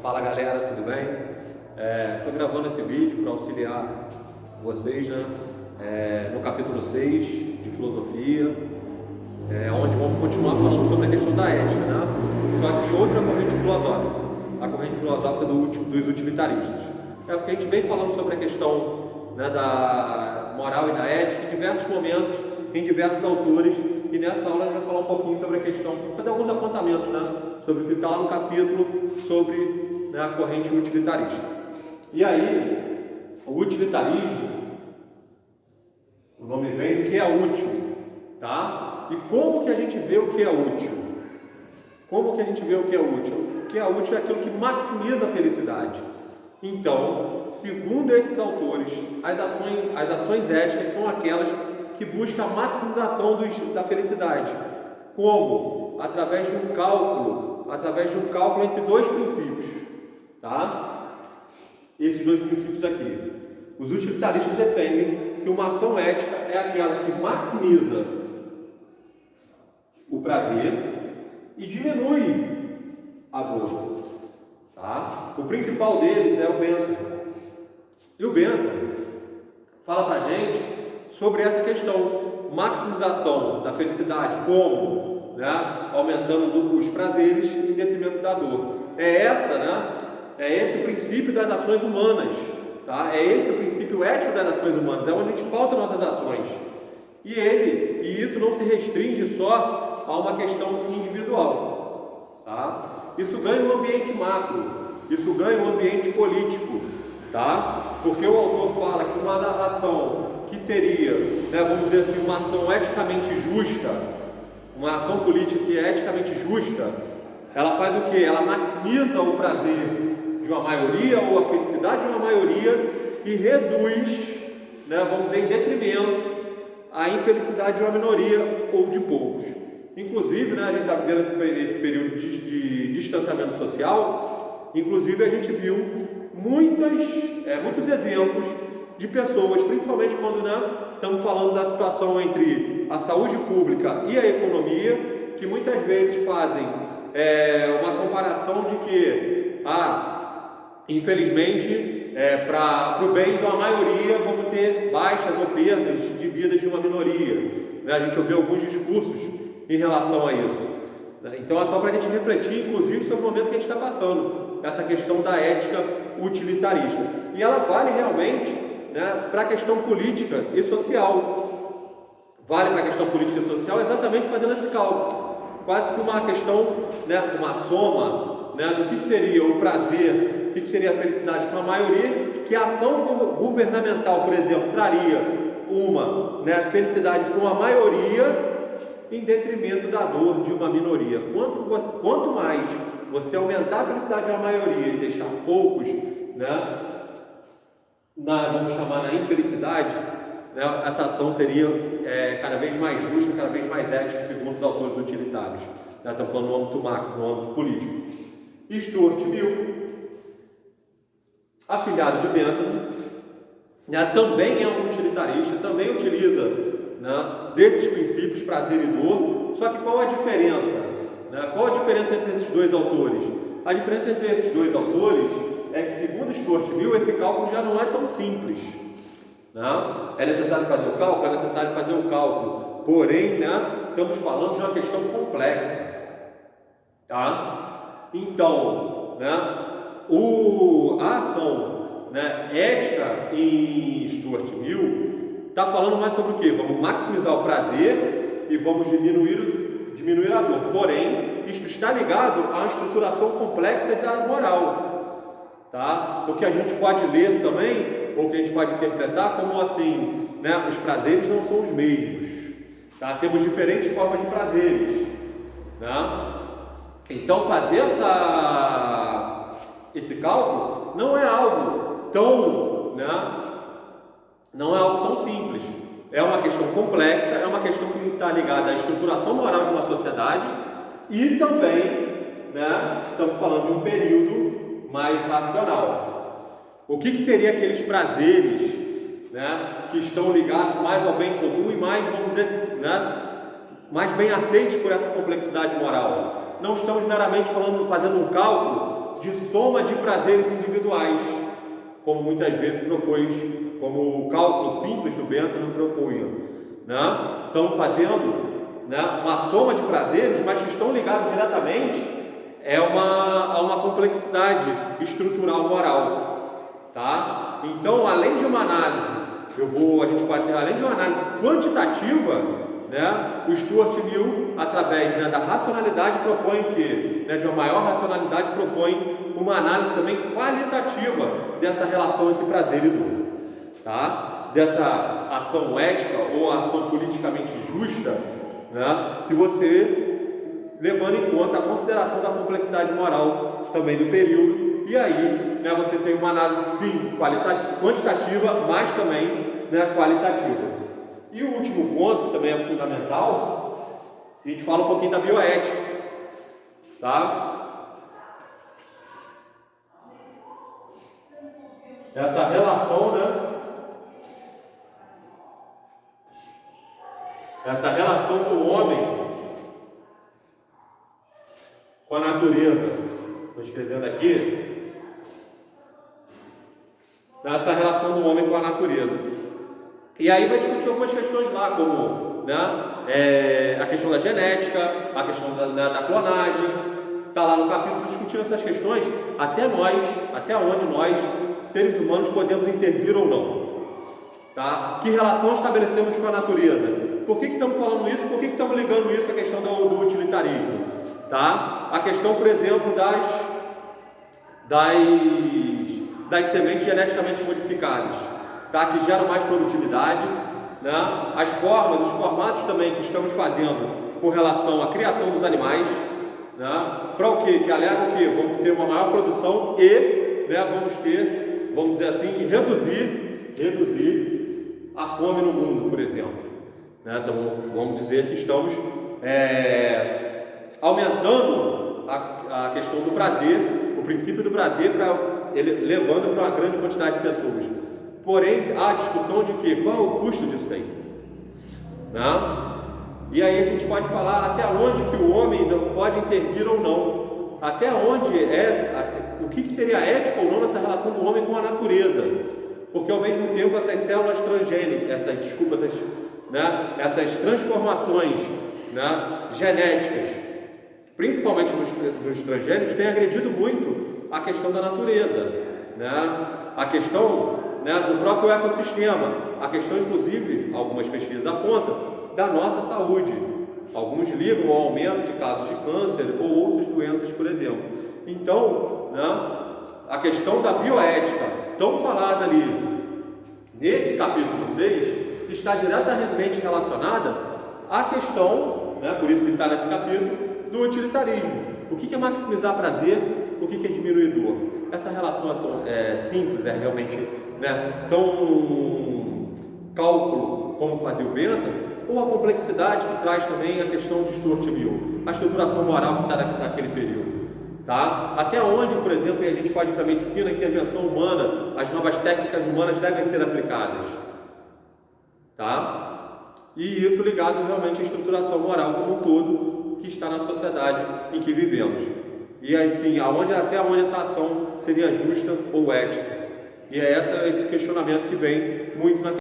Fala galera, tudo bem? Estou gravando esse vídeo para auxiliar vocês, né? No capítulo 6 de filosofia, onde vamos continuar falando sobre a questão da ética, né? Só que em outra corrente filosófica, a corrente filosófica dos utilitaristas. Porque a gente vem falando sobre a questão, né, da moral e da ética em diversos momentos, em diversos autores, e nessa aula a gente vai falar um pouquinho sobre a questão, fazer alguns apontamentos, né, sobre o que está lá no capítulo sobre, né, a corrente utilitarista. E aí, o utilitarismo, o nome vem do que é útil, tá? E como que a gente vê o que é útil? Como que a gente vê o que é útil? O que é útil é aquilo que maximiza a felicidade. Então, segundo esses autores, as ações éticas são aquelas que buscam a maximização da felicidade. Como? Através de um cálculo entre dois princípios, tá? Esses dois princípios aqui. Os utilitaristas defendem que uma ação ética é aquela que maximiza o prazer e diminui a dor, tá? O principal deles é o Bentham. E o Bentham fala pra gente sobre essa questão, maximização da felicidade, como, né, aumentando os prazeres em detrimento da dor. É esse o princípio das ações humanas, tá? É esse o princípio ético das ações humanas, é onde a gente pauta nossas ações. E isso não se restringe só a uma questão individual, tá? Isso ganha um ambiente macro, isso ganha um ambiente político, tá? Porque o autor fala que uma ação que teria, né, vamos dizer assim, uma ação eticamente justa, uma ação política que é eticamente justa, ela faz o quê? Ela maximiza o prazer de uma maioria ou a felicidade de uma maioria e reduz, né, vamos dizer, em detrimento a infelicidade de uma minoria ou de poucos. Inclusive, né, a gente está vivendo esse período de distanciamento social. Inclusive, a gente viu muitos exemplos de pessoas, principalmente quando, né, estamos falando da situação entre a saúde pública e a economia, que muitas vezes fazem uma comparação de que, infelizmente, para o bem da maioria, vamos ter baixas ou perdas de vidas de uma minoria. A gente ouviu alguns discursos em relação a isso. Então é só para a gente refletir, inclusive, sobre o momento que a gente está passando, essa questão da ética utilitarista. E ela vale realmente, né, para a questão política e social. Vale para a questão política e social exatamente fazendo esse cálculo. Quase que uma questão, né, uma soma, né, do que seria o prazer, o que seria a felicidade para a maioria, que a ação governamental, por exemplo, traria uma, né, felicidade para uma maioria em detrimento da dor de uma minoria. Quanto mais você aumentar a felicidade de uma maioria e deixar poucos, né, vamos chamar na infelicidade, né, essa ação seria cada vez mais justa, cada vez mais ética, segundo os autores utilitários. Estamos falando no âmbito macro, no âmbito político. Stuart Mill, afilhado de Bentham, né, também é um utilitarista, também utiliza, né, desses princípios, prazer e dor. Só que qual a diferença? Né? Qual a diferença entre esses dois autores? A diferença entre esses dois autores é que, segundo Stuart Mill, esse cálculo já não é tão simples. Né? É necessário fazer o cálculo? É necessário fazer o cálculo. Porém, né, estamos falando de uma questão complexa. Tá? Então, né, a ação, né, ética em Stuart Mill está falando mais sobre o quê? Vamos maximizar o prazer e vamos diminuir a dor. Porém, isto está ligado à estruturação complexa da moral. Tá? O que a gente pode ler também, ou que a gente pode interpretar como assim, né, os prazeres não são os mesmos. Tá? Temos diferentes formas de prazeres. Né? Então, fazer esse cálculo não é algo tão, né, não é algo tão simples. É uma questão complexa, é uma questão que está ligada à estruturação moral de uma sociedade e também, né, estamos falando de um período mais racional. O que seria aqueles prazeres, né, que estão ligados mais ao bem comum e mais, vamos dizer, né, mais bem aceitos por essa complexidade moral? Não estamos meramente fazendo um cálculo de soma de prazeres individuais, como muitas vezes propôs, como o cálculo simples do Bentham nos propunha, né? Estamos fazendo, né, uma soma de prazeres, mas que estão ligados diretamente a uma complexidade estrutural moral, tá? Então, além de uma análise, a gente pode ter, além de uma análise quantitativa, né, o Stuart Mill, através, né, da racionalidade, propõe o quê? Né, de uma maior racionalidade, propõe uma análise também qualitativa dessa relação entre prazer e dor, tá? Dessa ação ética ou ação politicamente justa, né, se você levando em conta a consideração da complexidade moral também do período, e aí, né, você tem uma análise sim quantitativa, mas também, né, qualitativa. E o último ponto, que também é fundamental, a gente fala um pouquinho da bioética, tá? Essa relação, né? Essa relação do homem com a natureza. Estou escrevendo aqui. Essa relação do homem com a natureza. E aí vai discutir algumas questões lá, como, né, a questão da genética, a questão da clonagem. Está lá no capítulo discutindo essas questões, até onde nós, seres humanos, podemos intervir ou não. Tá? Que relação estabelecemos com a natureza? Por que estamos falando isso? Por que estamos ligando isso à questão do utilitarismo? Tá? A questão, por exemplo, das sementes geneticamente modificadas, tá? Que geram mais produtividade, né? As formas, os formatos também que estamos fazendo com relação à criação dos animais, né? Para o quê? Que alega o quê? Vamos ter uma maior produção e, né, vamos dizer assim, reduzir a fome no mundo, por exemplo, né? Então, vamos dizer que estamos aumentando a questão do prazer, o princípio do prazer, levando para uma grande quantidade de pessoas. Porém, há a discussão de que qual é o custo disso aí, né? E aí a gente pode falar até onde que o homem não pode intervir ou não, até onde o que seria ético ou não nessa relação do homem com a natureza, porque ao mesmo tempo essas células transgênicas, essas transformações, né, genéticas, principalmente nos transgênicos, têm agredido muito a questão da natureza, né? A questão, né, do próprio ecossistema, a questão, inclusive, algumas pesquisas apontam, da nossa saúde. Alguns ligam ao aumento de casos de câncer ou outras doenças, por exemplo. Então, né, a questão da bioética, tão falada ali nesse capítulo 6, está diretamente relacionada à questão, né, por isso que está nesse capítulo, do utilitarismo. O que é maximizar prazer, o que é diminuir dor? Essa relação é simples, é realmente, né, tão cálculo como fazia o Bentham, ou a complexidade que traz também a questão de Stuart Mill, a estruturação moral que está naquele período, tá? Até onde, por exemplo, a gente pode ir para a medicina, a intervenção humana, as novas técnicas humanas devem ser aplicadas, tá? E isso ligado realmente à estruturação moral como um todo que está na sociedade em que vivemos. E assim, até onde essa ação seria justa ou ética? E é esse questionamento que vem muito na